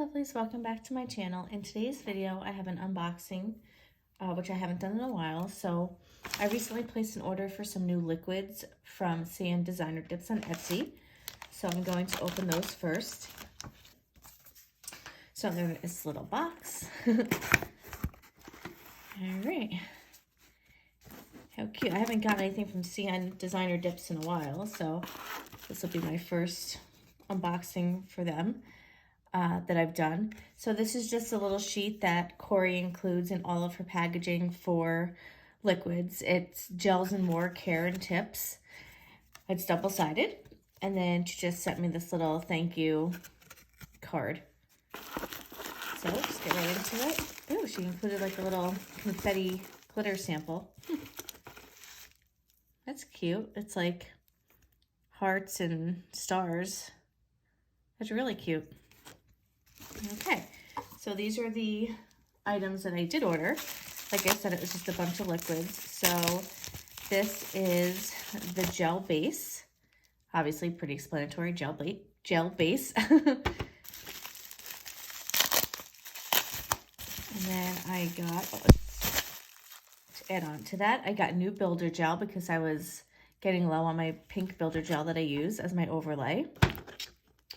lovelies, welcome back to my channel. In today's video I have an unboxing which I haven't done in a while. So I recently placed an order for some new liquids from CND Dips on Etsy, so I'm going to open those first. So they're in this little box. All right, how cute. I haven't got anything from CND Dips in a while, so this will be my first unboxing for them that I've done. So this is just a little sheet that Corey includes in all of her packaging for liquids. It's gels and more care and tips. It's double-sided, and then she just sent me this little thank you card. So let's get right into it. Oh, she included like a little confetti glitter sample. That's cute. It's like hearts and stars. That's really cute. Okay, so these are the items that I did order. Like I said, it was just a bunch of liquids. So this is the gel base. Obviously pretty explanatory, gel base. And then I got, to add on to that, I got new builder gel because I was getting low on my pink builder gel that I use as my overlay.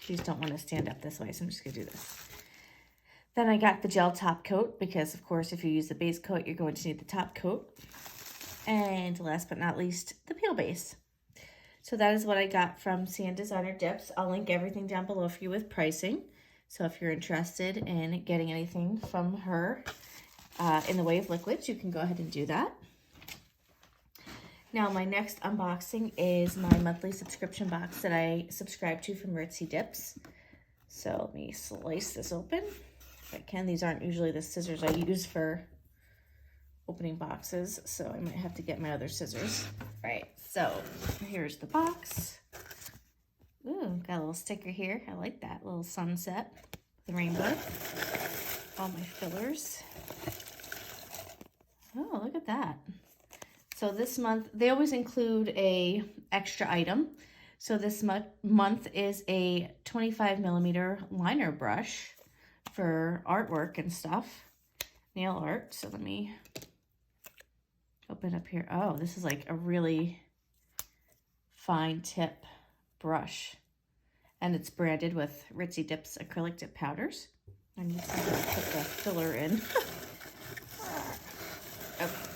You just don't want to stand up this way, so I'm just going to do this. Then I got the gel top coat because, of course, if you use the base coat, you're going to need the top coat. And last but not least, the peel base. So that is what I got from CND Dips. I'll link everything down below for you with pricing. So if you're interested in getting anything from her in the way of liquids, you can go ahead and do that. Now, my next unboxing is my monthly subscription box that I subscribe to from Ritzy Dips. So let me slice this open if I can. These aren't usually the scissors I use for opening boxes, so I might have to get my other scissors. All right, so here's the box. Ooh, got a little sticker here. I like that little sunset, the rainbow. All my fillers. Oh, look at that. So this month, they always include a extra item. So this month is a 25mm liner brush for artwork and stuff, nail art. So let me open up here. Oh, this is like a really fine tip brush. And it's branded with Ritzy Dips acrylic dip powders. I need something to put the filler in. Okay.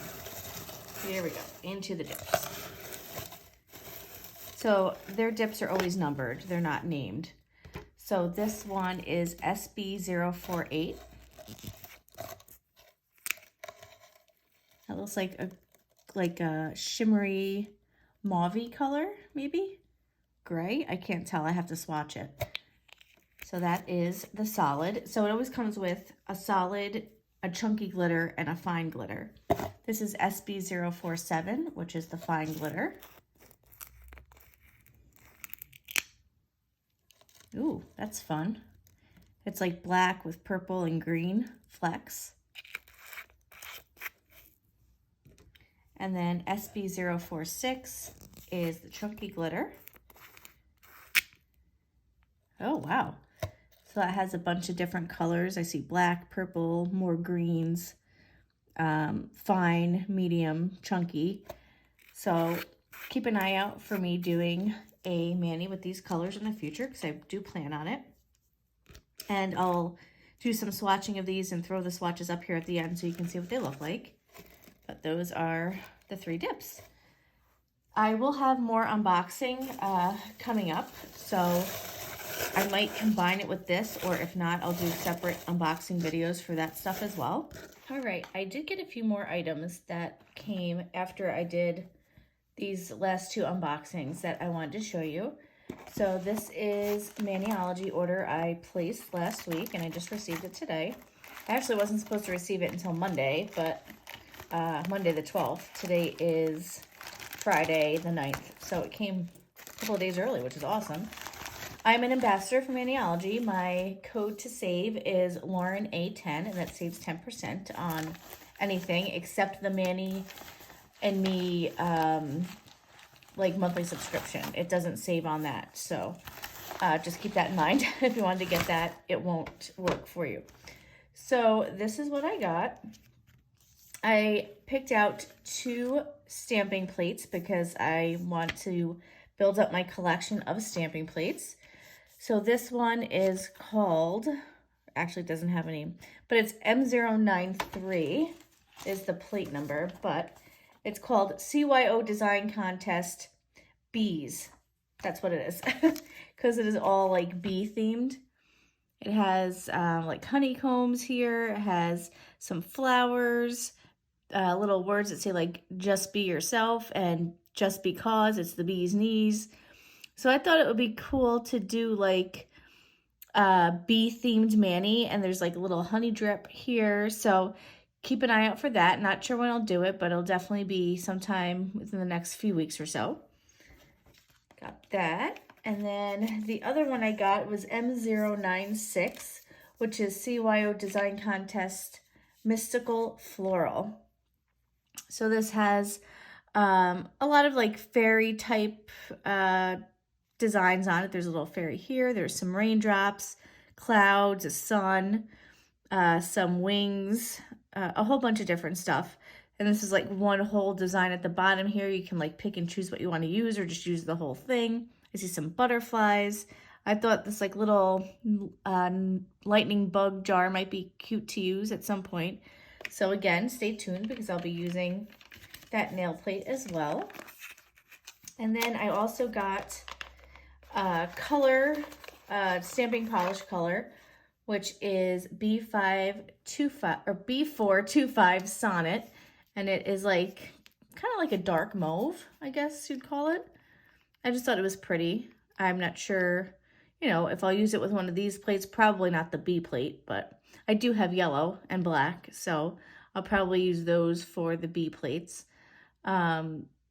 Here we go, into the dips. So their dips are always numbered, they're not named. So this one is SB048. That looks like a shimmery mauve-y color, maybe? Gray? I can't tell, I have to swatch it. So that is the solid. So it always comes with a solid, a chunky glitter, and a fine glitter. This is SB047, which is the fine glitter. Ooh, that's fun. It's like black with purple and green flecks. And then SB046 is the chunky glitter. Oh, wow. So that has a bunch of different colors. I see black, purple, more greens, fine, medium, chunky. So keep an eye out for me doing a mani with these colors in the future because I do plan on it. And I'll do some swatching of these and throw the swatches up here at the end so you can see what they look like. But those are the 3 dips. I will have more unboxing coming up, so I might combine it with this, or if not, I'll do separate unboxing videos for that stuff as well. All right, I did get a few more items that came after I did these last 2 unboxings that I wanted to show you. So this is Maniology order I placed last week, and I just received it today. I actually wasn't supposed to receive it until Monday, but Monday the 12th. Today is Friday the 9th, so it came a couple of days early, which is awesome. I'm an ambassador for Maniology. My code to save is Lauren A10, and that saves 10% on anything except the Mani and Me like monthly subscription. It doesn't save on that. So Just keep that in mind. If you wanted to get that, it won't work for you. So this is what I got. I picked out 2 stamping plates because I want to build up my collection of stamping plates. So this one is called, actually it doesn't have a name, but it's M093 is the plate number, but it's called CYO Design Contest Bees. That's what it is, because it is all like bee themed. It has like honeycombs here. It has some flowers, little words that say like just be yourself and just because. It's the bee's knees. So I thought it would be cool to do like bee themed mani, and there's like a little honey drip here. So keep an eye out for that. Not sure when I'll do it, but it'll definitely be sometime within the next few weeks or so. Got that. And then the other one I got was M096, which is CYO Design Contest Mystical Floral. So this has a lot of like fairy type designs on it. There's a little fairy here. There's some raindrops, clouds, a sun, some wings, a whole bunch of different stuff. And this is like one whole design at the bottom here. You can like pick and choose what you want to use or just use the whole thing. I see some butterflies. I thought this like little lightning bug jar might be cute to use at some point. So again, stay tuned because I'll be using that nail plate as well. And then I also got color, stamping polish color, which is B525 or B425 Sonnet. And it is like, kind of like a dark mauve, I guess you'd call it. I just thought it was pretty. I'm not sure, you know, if I'll use it with one of these plates, probably not the B plate, but I do have yellow and black, so I'll probably use those for the B plates.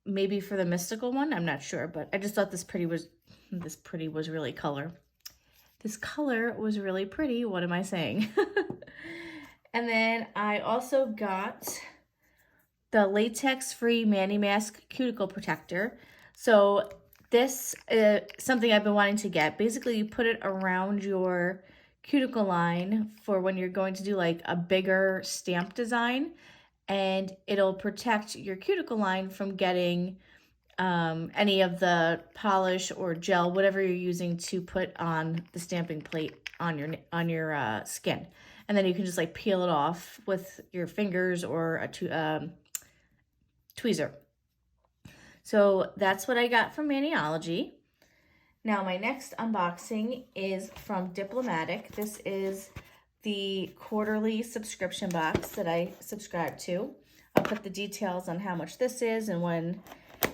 Maybe for the mystical one, I'm not sure, but I just thought this pretty was really color. This color was really pretty. What am I saying? And then I also got the latex-free Mani Mask Cuticle Protector. So this is something I've been wanting to get. Basically, you put it around your cuticle line for when you're going to do like a bigger stamp design, and it'll protect your cuticle line from getting any of the polish or gel, whatever you're using to put on the stamping plate on your skin. And then you can just like peel it off with your fingers or a tweezer. So that's what I got from Maniology. Now my next unboxing is from Diplomatiq. This is the quarterly subscription box that I subscribe to. I'll put the details on how much this is and when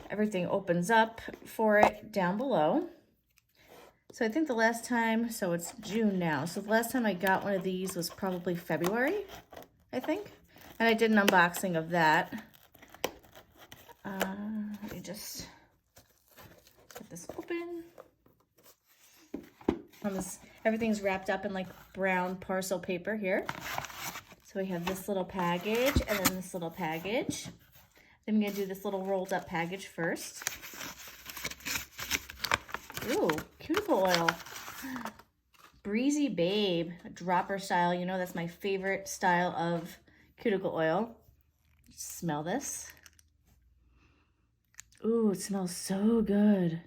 everything opens up for it down below. So I think the last time, so it's June now, so the last time I got one of these was probably February, I think. And I did an unboxing of that. Let me just get this open. Everything's wrapped up in like brown parcel paper here. So we have this little package and then this little package. Then I'm going to do this little rolled up package first. Ooh, cuticle oil. Breezy Babe, dropper style. You know that's my favorite style of cuticle oil. Smell this. Ooh, it smells so good.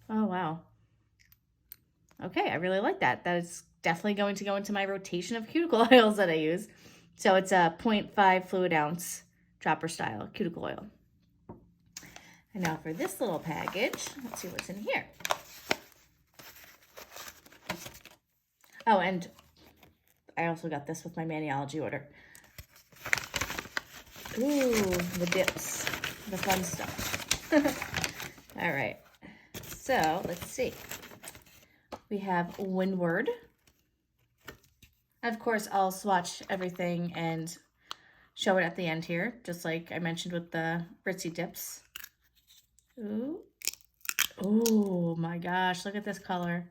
Oh, wow. Okay, I really like that. That is definitely going to go into my rotation of cuticle oils that I use. So it's a 0.5 fluid ounce dropper style cuticle oil. And now for this little package, let's see what's in here. Oh, and I also got this with my Maniology order. Ooh, the dips, the fun stuff. All right, so let's see. We have Windward. Of course, I'll swatch everything and show it at the end here, just like I mentioned with the Ritzy Dips. Ooh. Oh my gosh, look at this color.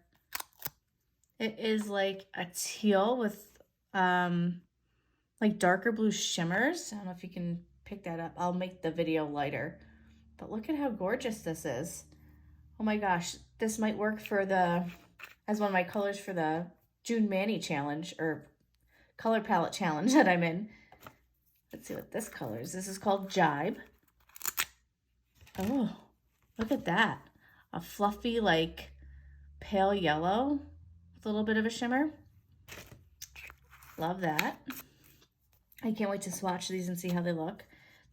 It is like a teal with like darker blue shimmers. I don't know if you can pick that up. I'll make the video lighter. But look at how gorgeous this is. Oh my gosh, this might work for the, as one of my colors for the June Mani challenge or color palette challenge that I'm in. Let's see what this color is. This is called Jibe. Oh, look at that. A fluffy, like, pale yellow with a little bit of a shimmer. Love that. I can't wait to swatch these and see how they look.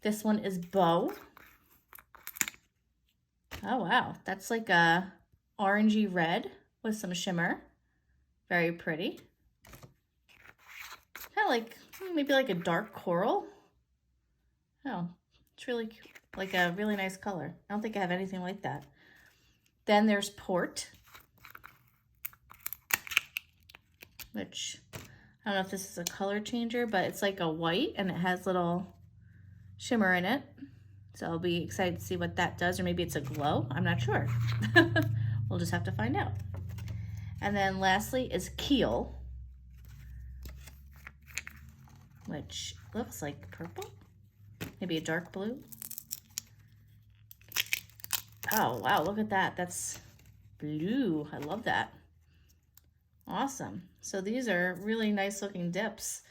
This one is Bow. Oh, wow. That's like a orangey red with some shimmer. Very pretty. Kind of like, maybe like a dark coral. Oh, it's really cute. Like a really nice color. I don't think I have anything like that. Then there's Port, which I don't know if this is a color changer, but it's like a white and it has little shimmer in it. So I'll be excited to see what that does, or maybe it's a glow. I'm not sure. We'll just have to find out. And then lastly is Keel, which looks like purple, maybe a dark blue. Oh, wow, look at that. That's blue. I love that. Awesome. So these are really nice looking dips.